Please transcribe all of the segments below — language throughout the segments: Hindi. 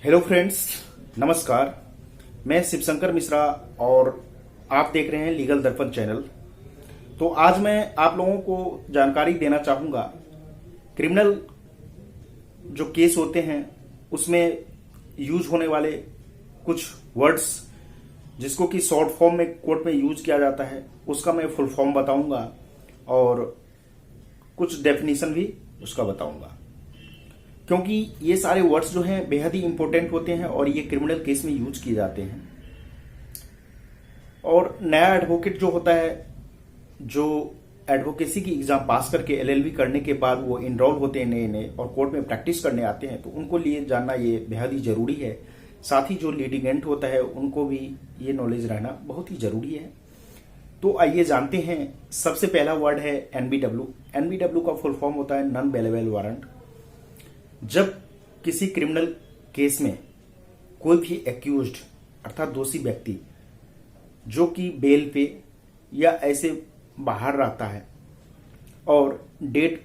हेलो फ्रेंड्स, नमस्कार। मैं शिवशंकर मिश्रा और आप देख रहे हैं लीगल दर्पण चैनल। तो आज मैं आप लोगों को जानकारी देना चाहूँगा, क्रिमिनल जो केस होते हैं उसमें यूज होने वाले कुछ वर्ड्स जिसको कि शॉर्ट फॉर्म में कोर्ट में यूज किया जाता है, उसका मैं फुल फॉर्म बताऊंगा और कुछ डेफिनेशन भी उसका बताऊंगा, क्योंकि ये सारे वर्ड्स जो हैं बेहद ही इंपॉर्टेंट होते हैं और ये क्रिमिनल केस में यूज किए जाते हैं। और नया एडवोकेट जो होता है, जो एडवोकेसी की एग्जाम पास करके एलएलबी करने के बाद वो इनरोल होते हैं नए नए और कोर्ट में प्रैक्टिस करने आते हैं, तो उनको लिए जानना ये बेहद ही जरूरी है। साथ ही जो लिटिगेंट होता है उनको भी ये नॉलेज रहना बहुत ही जरूरी है। तो आइए जानते हैं। सबसे पहला वर्ड है एनबीडब्ल्यू। एनबीडब्ल्यू का फुल फॉर्म होता है नॉन बेलेबल वारंट। जब किसी क्रिमिनल केस में कोई भी एक्यूज्ड अर्थात दोषी व्यक्ति जो कि बेल पे या ऐसे बाहर रहता है और डेट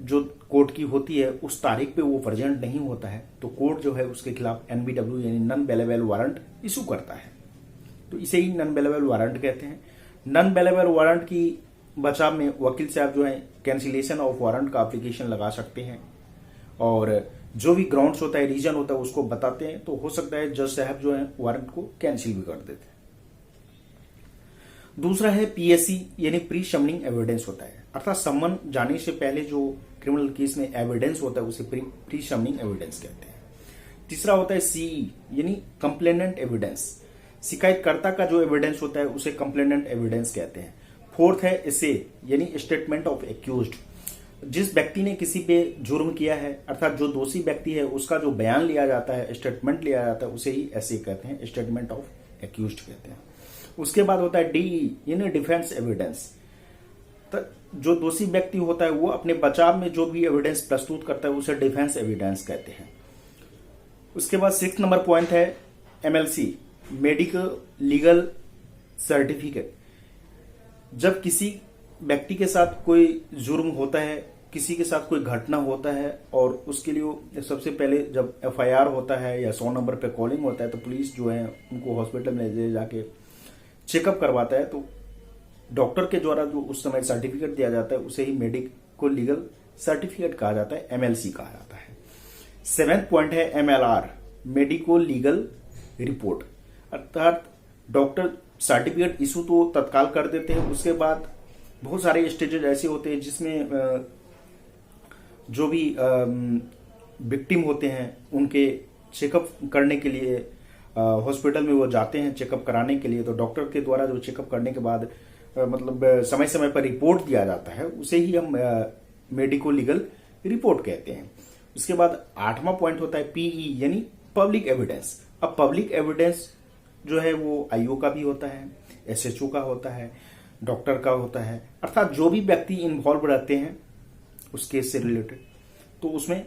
जो कोर्ट की होती है उस तारीख पे वो प्रेजेंट नहीं होता है, तो कोर्ट जो है उसके खिलाफ एनबीडब्ल्यू यानी नॉन बेलेबल वारंट इशू करता है। तो इसे ही नॉन बेलेबल वारंट कहते हैं। नॉन बेलेबल वारंट की बचाव में वकील साहब जो है कैंसिलेशन ऑफ वारंट का एप्लीकेशन लगा सकते हैं और जो भी ग्राउंड्स होता है, रीजन होता है, उसको बताते हैं, तो हो सकता है जज साहब जो है वारंट को कैंसिल भी कर देते हैं। दूसरा है पीएससी यानी प्री समनिंग एविडेंस होता है, अर्थात सम्मन जाने से पहले जो क्रिमिनल केस में एविडेंस होता है उसे प्री समनिंग एविडेंस कहते हैं। तीसरा होता है सीई यानी कंप्लेनेंट एविडेंस, शिकायतकर्ता का जो एविडेंस होता है उसे कंप्लेनेंट एविडेंस कहते हैं। फोर्थ है एसे यानी स्टेटमेंट ऑफ एक्यूज्ड, जिस व्यक्ति ने किसी पे जुर्म किया है अर्थात जो दोषी व्यक्ति है उसका जो बयान लिया जाता है, स्टेटमेंट लिया जाता है, उसे ही ऐसे कहते हैं, स्टेटमेंट ऑफ एक्यूज्ड कहते हैं। उसके बाद होता है डीई यानी डिफेंस एविडेंस। तो जो दोषी व्यक्ति होता है वो अपने बचाव में जो भी एविडेंस प्रस्तुत करता है उसे डिफेंस एविडेंस कहते हैं। उसके बाद 6 नंबर पॉइंट है एमएलसी मेडिकल लीगल सर्टिफिकेट। जब किसी व्यक्ति के साथ कोई जुर्म होता है, किसी के साथ कोई घटना होता है और उसके लिए सबसे पहले जब एफआईआर होता है या 100 नंबर पे कॉलिंग होता है तो पुलिस जो है उनको हॉस्पिटल में ले जाके चेकअप करवाता है, तो डॉक्टर के द्वारा जो उस समय सर्टिफिकेट दिया जाता है उसे ही मेडिकल लीगल सर्टिफिकेट कहा जाता है, एमएलसी कहा जाता है। 7th पॉइंट है एमएलआर मेडिको लीगल रिपोर्ट, अर्थात डॉक्टर सर्टिफिकेट इशू तो तत्काल कर देते हैं, उसके बाद बहुत सारे स्टेजेस ऐसे होते हैं जिसमें जो भी विक्टिम होते हैं उनके चेकअप करने के लिए हॉस्पिटल में वो जाते हैं चेकअप कराने के लिए, तो डॉक्टर के द्वारा जो चेकअप करने के बाद मतलब समय समय पर रिपोर्ट दिया जाता है उसे ही हम मेडिको लीगल रिपोर्ट कहते हैं। उसके बाद 8वां पॉइंट होता है पीई यानी पब्लिक एविडेंस। अब पब्लिक एविडेंस जो है वो आईओ का भी होता है, एसएचओ का होता है, डॉक्टर का होता है, अर्थात जो भी व्यक्ति इन्वॉल्व रहते हैं उस केस से रिलेटेड, तो उसमें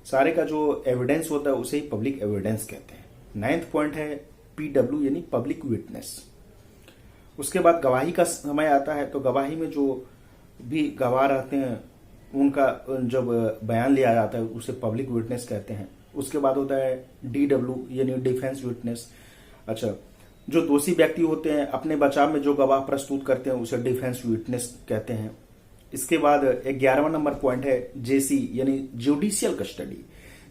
सारे का जो एविडेंस होता है उसे ही पब्लिक एविडेंस कहते हैं। 9th पॉइंट है पीडब्ल्यू यानी पब्लिक विटनेस। उसके बाद गवाही का समय आता है, तो गवाही में जो भी गवाह रहते हैं उनका जब बयान लिया जाता है उसे पब्लिक विटनेस कहते हैं। उसके बाद होता है डीडब्ल्यू यानी डिफेंस विटनेस। अच्छा, जो दोषी व्यक्ति होते हैं अपने बचाव में जो गवाह प्रस्तुत करते हैं उसे डिफेंस विटनेस कहते हैं। इसके बाद 11वां नंबर पॉइंट है जेसी यानी जुडिशियल कस्टडी।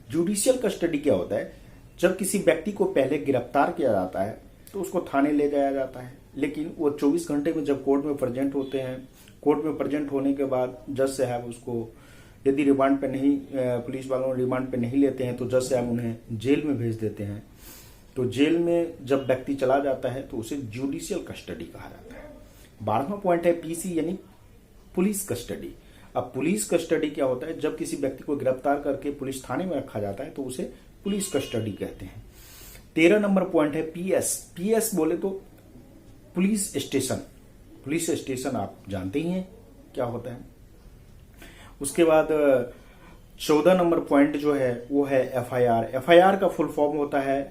जुडिशियल कस्टडी क्या होता है? जब किसी व्यक्ति को पहले गिरफ्तार किया जाता है तो उसको थाने ले जाया जाता है, लेकिन वो 24 घंटे में जब कोर्ट में प्रेजेंट होते हैं, कोर्ट में प्रेजेंट होने के बाद जज साहब उसको यदि रिमांड पे नहीं, पुलिस वालों रिमांड पे नहीं लेते हैं तो जज साहब उन्हें जेल में भेज देते हैं। तो जेल में जब व्यक्ति चला जाता है तो उसे जुडिशियल कस्टडी कहा जाता है। 12वां पॉइंट है पीसी यानी पुलिस कस्टडी। अब पुलिस कस्टडी क्या होता है? जब किसी व्यक्ति को गिरफ्तार करके पुलिस थाने में रखा जाता है तो उसे पुलिस कस्टडी कहते हैं। 13 नंबर पॉइंट है पीएस। पीएस बोले तो पुलिस स्टेशन। पुलिस स्टेशन आप जानते ही हैं क्या होता है। उसके बाद 14 नंबर पॉइंट जो है वो है एफआईआर। एफआईआर का फुल फॉर्म होता है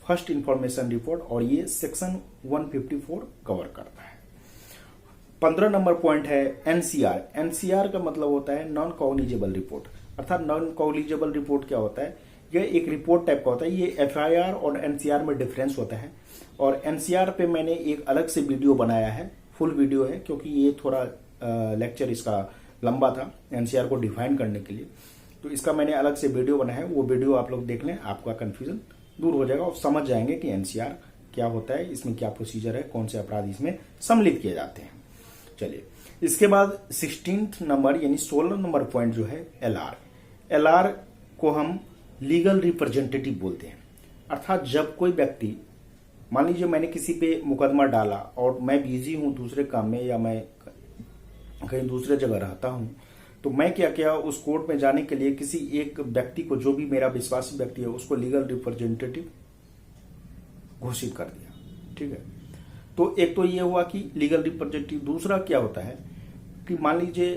फर्स्ट इंफॉर्मेशन रिपोर्ट और ये सेक्शन 154 कवर करता है। 15 नंबर पॉइंट है एनसीआर। एनसीआर का मतलब होता है नॉन कॉग्निजेबल रिपोर्ट, अर्थात नॉन कॉग्निजेबल रिपोर्ट क्या होता है? यह एक रिपोर्ट टाइप का होता है। ये एफआईआर और एनसीआर में डिफरेंस होता है, और एनसीआर पे मैंने एक अलग से वीडियो बनाया है, फुल वीडियो है, क्योंकि ये थोड़ा लेक्चर इसका लंबा था एनसीआर को डिफाइन करने के लिए, तो इसका मैंने अलग से वीडियो बनाया है। वो वीडियो आप लोग देख लें, आपका कंफ्यूजन दूर हो जाएगा और समझ जाएंगे कि एनसीआर क्या होता है, इसमें क्या प्रोसीजर है, कौन से अपराध इसमें सम्मिलित किए जाते हैं। चलिए, इसके बाद 16 नंबर यानी 16 नंबर पॉइंट जो है एलआर। एलआर को हम लीगल रिप्रेजेंटेटिव बोलते हैं। अर्थात जब कोई व्यक्ति, मान लीजिए मैंने किसी पे मुकदमा डाला और मैं बिजी हूं दूसरे काम में, या मैं कहीं दूसरे जगह रहता हूं, तो मैं क्या किया, उस कोर्ट में जाने के लिए किसी एक व्यक्ति को, जो भी मेरा विश्वासी व्यक्ति है, उसको लीगल रिप्रेजेंटेटिव घोषित कर दिया। ठीक है, तो एक तो ये हुआ कि लीगल रिप्रेजेंटेटिव। दूसरा क्या होता है कि मान लीजिए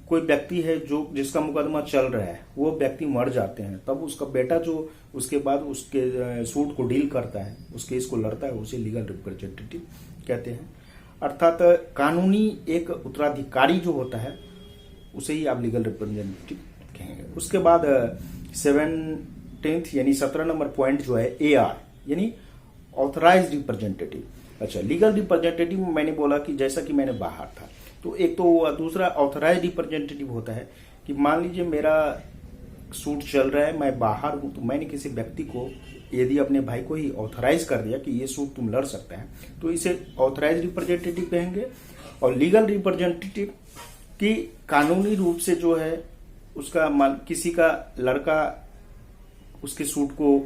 कोई व्यक्ति है जो जिसका मुकदमा चल रहा है, वो व्यक्ति मर जाते हैं, तब उसका बेटा जो उसके बाद उसके सूट को डील करता है, उस केस को लड़ता है, उसे लीगल रिप्रेजेंटेटिव कहते हैं। अर्थात कानूनी एक उत्तराधिकारी जो होता है उसे ही आप लीगल रिप्रेजेंटेटिव कहेंगे। उसके बाद 17 यानी 17 नंबर पॉइंट जो है एआर यानी ऑथराइज्ड रिप्रेजेंटेटिव। अच्छा, लीगल रिप्रेजेंटेटिव मैंने बोला कि जैसा कि मैंने बाहर था, तो एक तो दूसरा ऑथराइज्ड रिप्रेजेंटेटिव होता है कि मान लीजिए मेरा सूट चल रहा है, मैं बाहर हूं, तो मैंने किसी व्यक्ति को, यदि अपने भाई को ही ऑथराइज कर दिया कि ये सूट तुम लड़ सकता है, तो इसे ऑथराइज्ड रिप्रेजेंटेटिव कहेंगे। और लीगल रिप्रेजेंटेटिव की कानूनी रूप से जो है उसका किसी का लड़का उसके सूट को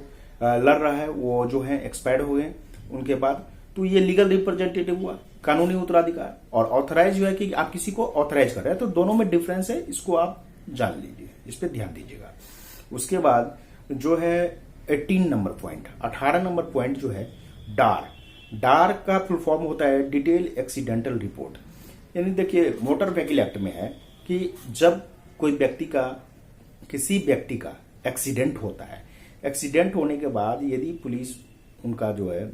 लड़ रहा है, वो जो है एक्सपायर्ड हो गए उनके बाद, तो ये लीगल रिप्रेजेंटेटिव हुआ, कानूनी उत्तराधिकार। और ऑथराइज जो है कि आप किसी को ऑथराइज कर रहे हैं, तो दोनों में डिफरेंस है, इसको आप जान लीजिए, इस पे ध्यान दीजिएगा। उसके बाद जो है 18 नंबर पॉइंट, 18 नंबर पॉइंट जो है डार। डार का फुल फॉर्म होता है डिटेल एक्सीडेंटल रिपोर्ट। यानी देखिए, मोटर व्हीकल एक्ट में है कि जब कोई व्यक्ति का, किसी व्यक्ति का एक्सीडेंट होता है, एक्सीडेंट होने के बाद यदि पुलिस उनका जो है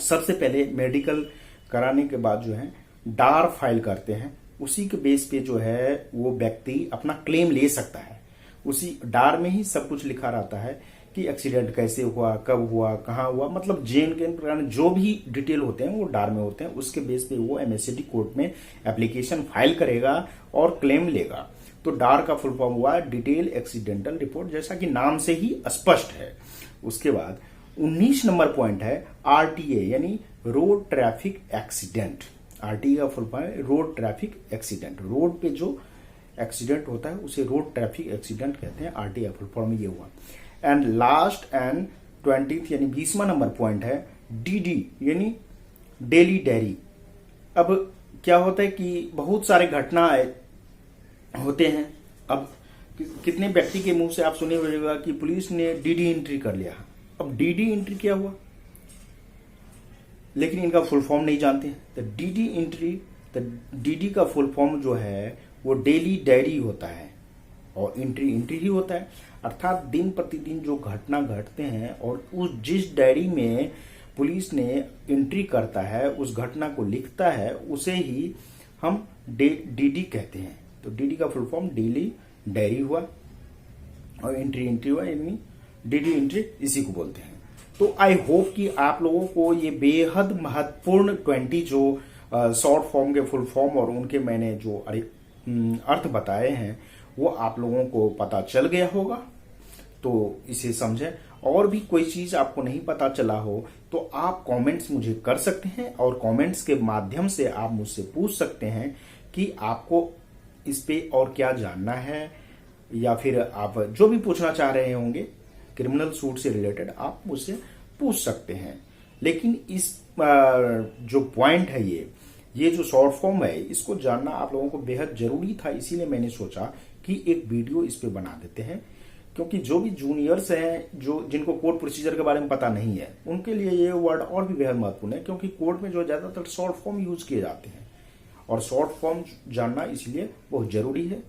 सबसे पहले मेडिकल कराने के बाद जो है डार फाइल करते हैं, उसी के बेस पे जो है वो व्यक्ति अपना क्लेम ले सकता है। उसी डार में ही सब कुछ लिखा रहता है कि एक्सीडेंट कैसे हुआ, कब हुआ, कहाँ हुआ, मतलब जेन के प्रकार जो भी डिटेल होते हैं वो डार में होते हैं। उसके बेस पे वो एमएससीडी कोर्ट में एप्लीकेशन फाइल करेगा और क्लेम लेगा। तो डार का फुल फॉर्म हुआ डिटेल एक्सीडेंटल रिपोर्ट, जैसा कि नाम से ही स्पष्ट है। उसके बाद 19 नंबर पॉइंट है आरटीए यानी रोड ट्रैफिक एक्सीडेंट। आरटीए का फुल फॉर्म है रोड ट्रैफिक एक्सीडेंट। रोड पे जो एक्सीडेंट होता है उसे रोड ट्रैफिक एक्सीडेंट कहते हैं। आरटीए फुल फॉर्म ये हुआ। एंड लास्ट एंड 20th यानी 20वां नंबर पॉइंट है डीडी यानी डेली डायरी। अब क्या होता है कि बहुत सारे घटना होते हैं। अब कितने व्यक्ति के मुंह से आप सुने होगा कि पुलिस ने डीडी एंट्री कर लिया। अब डीडी एंट्री क्या हुआ, लेकिन इनका फुल फॉर्म नहीं जानते। तो डीडी एंट्री, तो डीडी का फुल फॉर्म जो है वो डेली डायरी होता है और एंट्री ही होता है। अर्थात दिन प्रतिदिन जो घटना घटते हैं और उस जिस डायरी में पुलिस ने एंट्री करता है, उस घटना को लिखता है, उसे ही हम डीडी कहते हैं। तो डीडी का फुल फॉर्म डेली डायरी हुआ और एंट्री हुआ, यानी डीडी एंट्री इसी को बोलते हैं। तो आई होप कि आप लोगों को ये बेहद महत्वपूर्ण 20 जो शॉर्ट फॉर्म के फुल फॉर्म और उनके मैंने जो अर्थ बताए हैं वो आप लोगों को पता चल गया होगा। तो इसे समझें। और भी कोई चीज आपको नहीं पता चला हो तो आप कमेंट्स मुझे कर सकते हैं और कमेंट्स के माध्यम से आप मुझसे पूछ सकते हैं कि आपको इस पे और क्या जानना है, या फिर आप जो भी पूछना चाह रहे होंगे क्रिमिनल सूट से रिलेटेड आप मुझसे पूछ सकते हैं। लेकिन इस जो पॉइंट है ये जो शॉर्ट फॉर्म है, इसको जानना आप लोगों को बेहद जरूरी था। इसीलिए मैंने सोचा कि एक वीडियो इस पे बना देते हैं, क्योंकि जो भी जूनियर्स हैं जो जिनको कोर्ट प्रोसीजर के बारे में पता नहीं है, उनके लिए ये वर्ड और भी बेहद महत्वपूर्ण है। क्योंकि कोर्ट में जो ज्यादातर शॉर्ट फॉर्म यूज किए जाते हैं और शॉर्ट फॉर्म जानना इसलिए बहुत जरूरी है।